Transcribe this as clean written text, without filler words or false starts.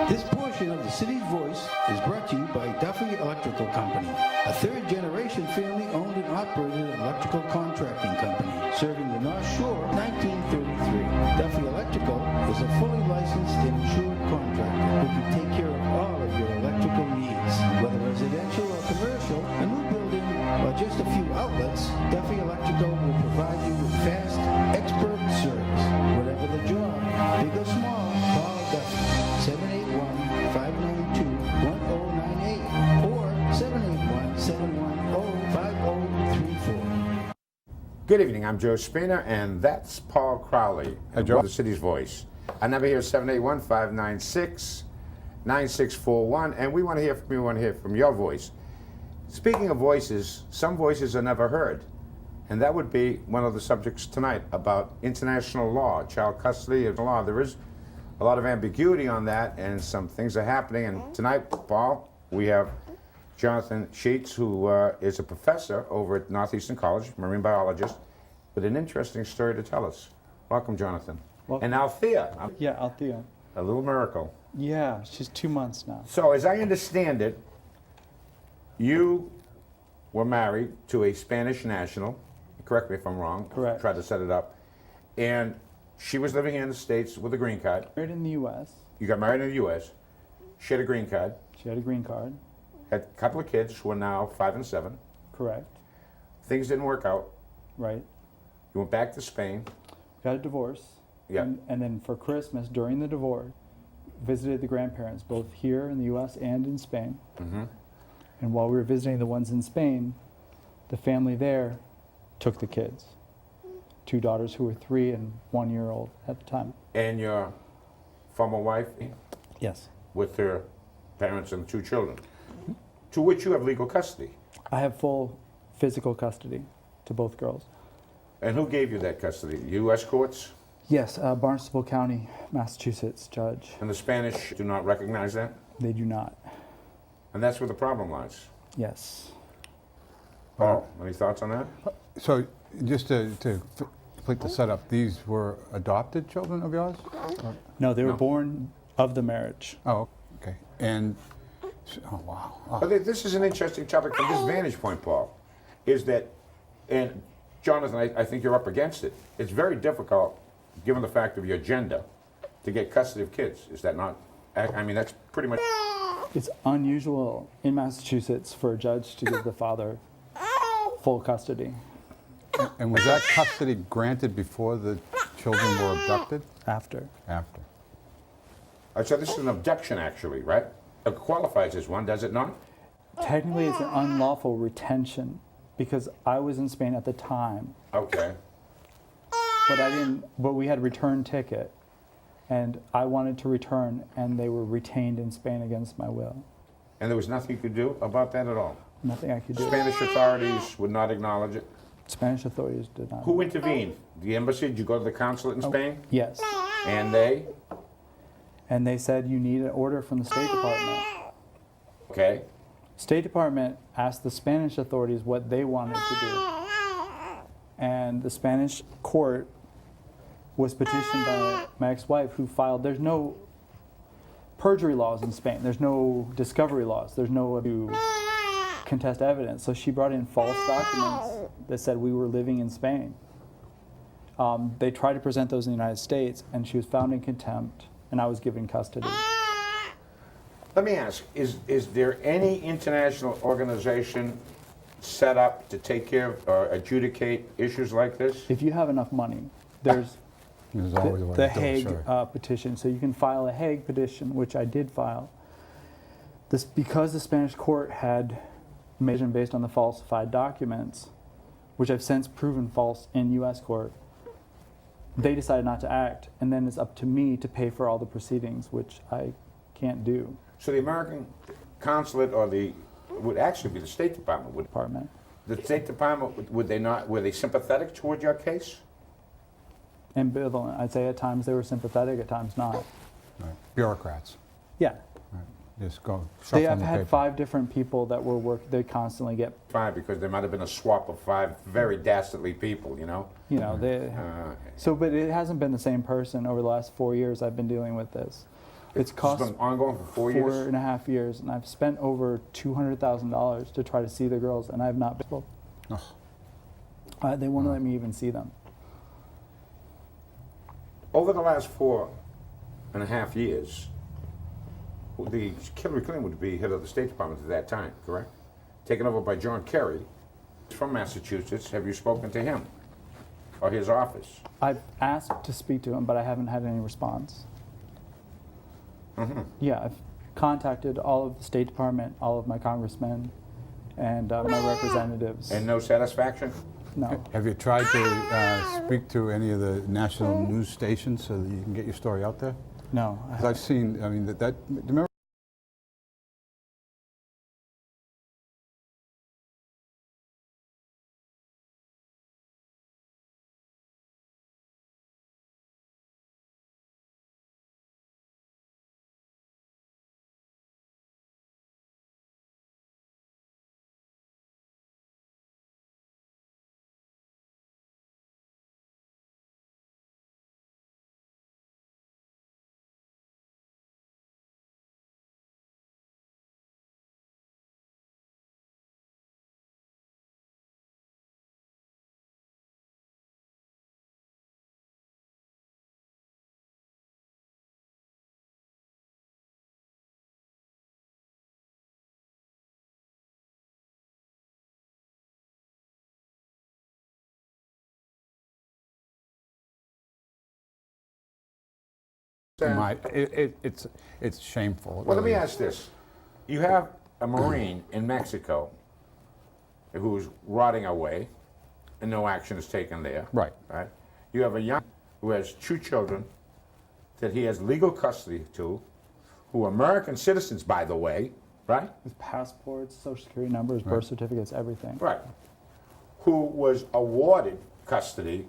This portion of the City's Voice is brought to you by Duffy Electrical Company, a third-generation family-owned and operated electrical contracting company, serving the North Shore 1933. Duffy Electrical is a fully licensed and insured contractor who can take care of all of your electrical needs. Whether residential or commercial, a new building, or just a few outlets, Duffy Electrical will provide you with fast, expert service. Whatever the job, big or small, call Duffy. 781-592-1098 or 781-710-5034. Good evening, I'm Joe Spina, and that's Paul Crowley, Joe. The City's Voice. Our number here is 781-596-9641, and we want to hear from you, we want to hear from your voice. Speaking of voices, some voices are never heard, and that would be one of the subjects tonight about international law, child custody and law. There is a lot of ambiguity on that, and some things are happening. And tonight, Paul, we have Jonathan Sheets, who is a professor over at Northeastern College, marine biologist, with an interesting story to tell us. Welcome, Jonathan. Well, and Althea. Yeah, Althea. A little miracle. Yeah, she's 2 months now. So, as I understand it, you were married to a Spanish national. Correct me if I'm wrong. Correct. Tried to set it up. And she was living here in the States with a green card. Married in the U.S. You got married in the U.S. She had a green card. She had a green card. Had a couple of kids who are now 5 and 7. Correct. Things didn't work out. Right. You went back to Spain. Got a divorce. Yeah. And then for Christmas, during the divorce, visited the grandparents, both here in the U.S. and in Spain. Mm-hmm. And while we were visiting the ones in Spain, the family there took the kids. 2 daughters who were 3 and 1 year old at the time. And your former wife Yes. with her parents and 2 children, to which you have legal custody. I have full physical custody to both girls. And who gave you that custody? U.S. courts? Yes, Barnstable County, Massachusetts judge. And the Spanish do not recognize that? They do not. And that's where the problem lies. Yes. Paul, any thoughts on that? So just to complete the setup, these were adopted children of yours? Or- No, they were No. born of the marriage. Oh, okay. And, oh, wow. Oh. But this is an interesting topic from this vantage point, Paul, is that, and Jonathan, I think you're up against it. It's very difficult, given the fact of your gender, to get custody of kids. Is that not? I mean, that's pretty much. It's unusual in Massachusetts for a judge to give the father full custody. And was that custody granted before the children were abducted? After. After. So this is an abduction, actually, right? It qualifies as one, does it not? Technically, it's an unlawful retention because I was in Spain at the time, Okay. but I didn't. But we had a return ticket, and I wanted to return, and they were retained in Spain against my will. And there was nothing you could do about that at all? Nothing I could do. Spanish authorities would not acknowledge it? Spanish authorities did not. Who intervened? The embassy? Did you go to the consulate in Spain? Yes. And they? And they said you need an order from the State Department. Okay. State Department asked the Spanish authorities what they wanted to do. And the Spanish court was petitioned by my ex-wife who filed, there's no perjury laws in Spain. There's no discovery laws. There's no to contest evidence. So she brought in false documents that said we were living in Spain. They tried to present those in the United States, and she was found in contempt, and I was given custody. Let me ask, is there any international organization set up to take care of or adjudicate issues like this? If you have enough money, there's There's always a way the to do it, Hague sure. petition. So you can file a Hague petition, which I did file. This because the Spanish court had made them based on the falsified documents, which I've since proven false in U.S. court. They decided not to act, and then it's up to me to pay for all the proceedings, which I can't do. So the American consulate or would actually be the State Department. Department. The State Department, were they sympathetic toward your case? Ambivalent. I'd say at times they were sympathetic, at times not. Right. Bureaucrats. Yeah. Right. Just go shuffle I've the had paper. 5 different people that were they constantly get, 5, because there might have been a swap of 5 very dastardly people, you know? they. So, but it hasn't been the same person over the last 4 years I've been dealing with this. It's cost been ongoing for 4 years? 4.5 years, and I've spent over $200,000 to try to see the girls, and I have not been able. They won't let me even see them. Over the last 4.5 years, the Hillary Clinton would be head of the State Department at that time, correct? Taken over by John Kerry from Massachusetts. Have you spoken to him or his office? I've asked to speak to him, but I haven't had any response. Mm-hmm. Yeah, I've contacted all of the State Department, all of my congressmen, and my representatives. And no satisfaction? No. Have you tried to speak to any of the national news stations so that you can get your story out there? No. I 'Cause I've seen, I mean, remember it's shameful. Well, let me really. ask this. You have a Marine in Mexico who's rotting away and no action is taken there. Right. Right? You have a young who has 2 children that he has legal custody to, who are American citizens, by the way, right? With passports, social security numbers, birth certificates, everything. Right. Who was awarded custody